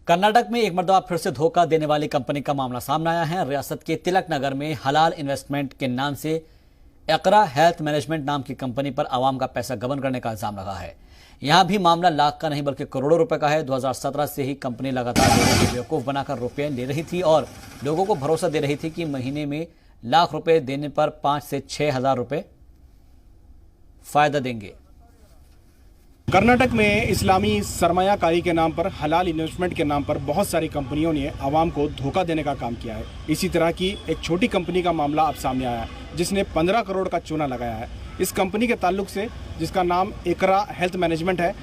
कर्नाटक में एक मरतबा फिर से धोखा देने वाली कंपनी का मामला सामने आया है। रियासत के तिलक नगर में हलाल इन्वेस्टमेंट के नाम से इकरा हेल्थ मैनेजमेंट नाम की कंपनी पर आवाम का पैसा गबन करने का इल्जाम लगा है। यहां भी मामला लाख का नहीं बल्कि करोड़ों रुपए का है। 2017 से ही कंपनी लगातार लोगों को बेवकूफ बनाकर रुपए ले रही थी और लोगों को भरोसा दे रही थी कि महीने में लाख रुपए देने पर 5 से 6 हजार रुपए फायदा देंगे। कर्नाटक में इस्लामी सरमायाकारी के नाम पर, हलाल इन्वेस्टमेंट के नाम पर बहुत सारी कंपनियों ने आवाम को धोखा देने का काम किया है। इसी तरह की एक छोटी कंपनी का मामला अब सामने आया है जिसने 15 करोड़ का चूना लगाया है। इस कंपनी के ताल्लुक से, जिसका नाम इकरा हेल्थ मैनेजमेंट है,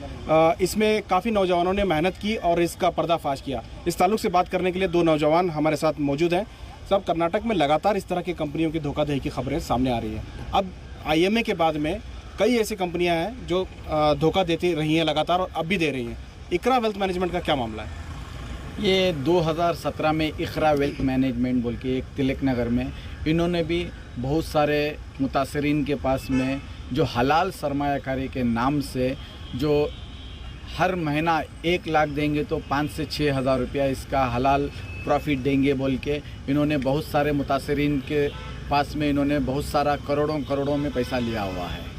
इसमें काफ़ी नौजवानों ने मेहनत की और इसका पर्दाफाश किया। इस ताल्लुक से बात करने के लिए दो नौजवान हमारे साथ मौजूद हैं। सब कर्नाटक में लगातार इस तरह की कंपनियों की धोखाधड़ी की खबरें सामने आ रही हैं। अब IMA के बाद में कई ऐसी कंपनियां हैं जो धोखा देती रही हैं लगातार और अब भी दे रही हैं। इकरा वेल्थ मैनेजमेंट का क्या मामला है? ये 2017 में इकरा वेल्थ मैनेजमेंट बोल के एक तिलक नगर में इन्होंने भी बहुत सारे मुतासरीन के पास में जो हलाल सरमायाकारी के नाम से जो हर महीना 1 लाख देंगे तो 5 से 6 हज़ार रुपया इसका हलाल प्रॉफिट देंगे बोल के इन्होंने बहुत सारे मुतासरीन के पास में इन्होंने बहुत सारा करोड़ों में पैसा लिया हुआ है।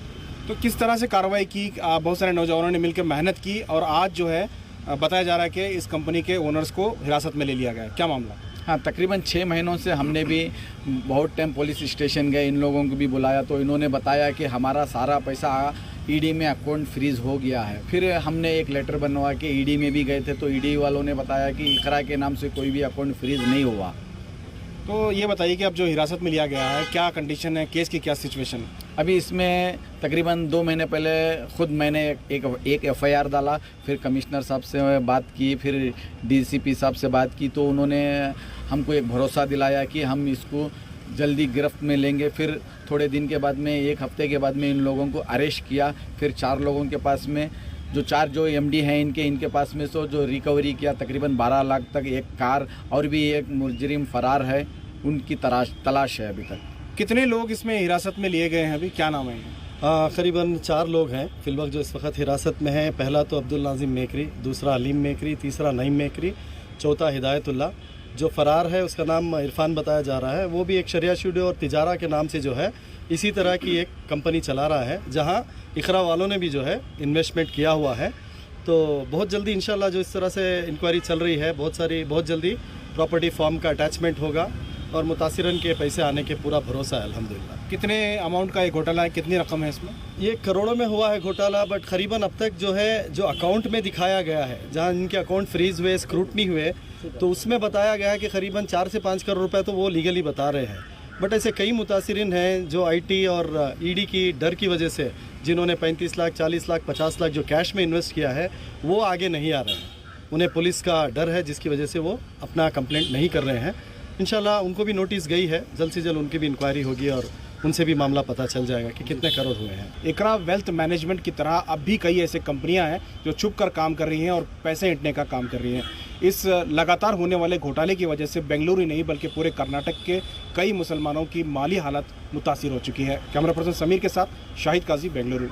तो किस तरह से कार्रवाई की? बहुत सारे नौजवानों ने मिलकर मेहनत की और आज जो है बताया जा रहा है कि इस कंपनी के ओनर्स को हिरासत में ले लिया गया है। क्या मामला? हाँ, तकरीबन 6 महीनों से हमने भी बहुत टाइम पुलिस स्टेशन गए, इन लोगों को भी बुलाया तो इन्होंने बताया कि हमारा सारा पैसा ED में अकाउंट फ्रीज़ हो गया है। फिर हमने एक लेटर बनवा के ED में भी गए थे तो ED वालों ने बताया कि इकरा के नाम से कोई भी अकाउंट फ्रीज़ नहीं हुआ। तो ये बताइए कि अब जो हिरासत में लिया गया है क्या कंडीशन है, केस की क्या सिचुएशन है? अभी इसमें तकरीबन 2 महीने पहले खुद मैंने एक FIR डाला, फिर कमिश्नर साहब से बात की, फिर DCP साहब से बात की तो उन्होंने हमको एक भरोसा दिलाया कि हम इसको जल्दी गिरफ्त में लेंगे। फिर थोड़े दिन के बाद में, 1 हफ्ते के बाद में इन लोगों को अरेस्ट किया। फिर 4 लोगों के पास में जो MD हैं इनके पास में से जो रिकवरी किया तकरीबन 12 लाख तक, एक कार और भी एक मुजरिम फरार है, उनकी तलाश है अभी तक। कितने लोग इसमें हिरासत में लिए गए हैं अभी, क्या नाम है? करीबन 4 लोग हैं फिलवक्त जो इस वक्त हिरासत में हैं। पहला तो अब्दुल नाजिम मेकरी, दूसरा अलीम मेकरी, तीसरा नईम मेकरी, चौथा हिदायतुल्लाह। जो फ़रार है उसका नाम इरफान बताया जा रहा है। वो भी एक शरिया स्टूडियो और तिजारा के नाम से जो है इसी तरह की एक कंपनी चला रहा है जहां इकरा वालों ने भी जो है इन्वेस्टमेंट किया हुआ है। तो बहुत जल्दी इंशाल्लाह जो इस तरह से इंक्वायरी चल रही है, बहुत जल्दी प्रॉपर्टी फॉर्म का अटैचमेंट होगा और मुतासिरन के पैसे आने के पूरा भरोसा है अल्हम्दुलिल्लाह। कितने अमाउंट का ये घोटाला है, कितनी रकम है इसमें? ये करोड़ों में हुआ है घोटाला, बट करीबन अब तक जो है जो अकाउंट में दिखाया गया है, जहां इनके अकाउंट फ्रीज हुए, स्क्रूटनी हुए, तो उसमें बताया गया है कि करीबन 4 से 5 करोड़ रुपए तो वो लीगली बता रहे हैं। बट ऐसे कई मुतासिरिन हैं जो IT और ED की डर की वजह से, जिन्होंने 35 लाख, 40 लाख, 50 लाख जो कैश में इन्वेस्ट किया है, वो आगे नहीं आ रहे हैं। उन्हें पुलिस का डर है जिसकी वजह से वो अपना कंप्लेंट नहीं कर रहे हैं। इंशाल्लाह उनको भी नोटिस गई है, जल्द से जल्द उनकी भी इंक्वायरी होगी और उनसे भी मामला पता चल जाएगा कि कितने करोड़ हुए हैं। इकरा वेल्थ मैनेजमेंट की तरह अब भी कई ऐसे कंपनियां हैं जो छुप कर काम कर रही हैं और पैसे ऐंठने का काम कर रही हैं। इस लगातार होने वाले घोटाले की वजह से बेंगलुरु ही नहीं बल्कि पूरे कर्नाटक के कई मुसलमानों की माली हालत मुतासिर हो चुकी है। कैमरा पर्सन समीर के साथ शाहिद काजी, बेंगलुरु।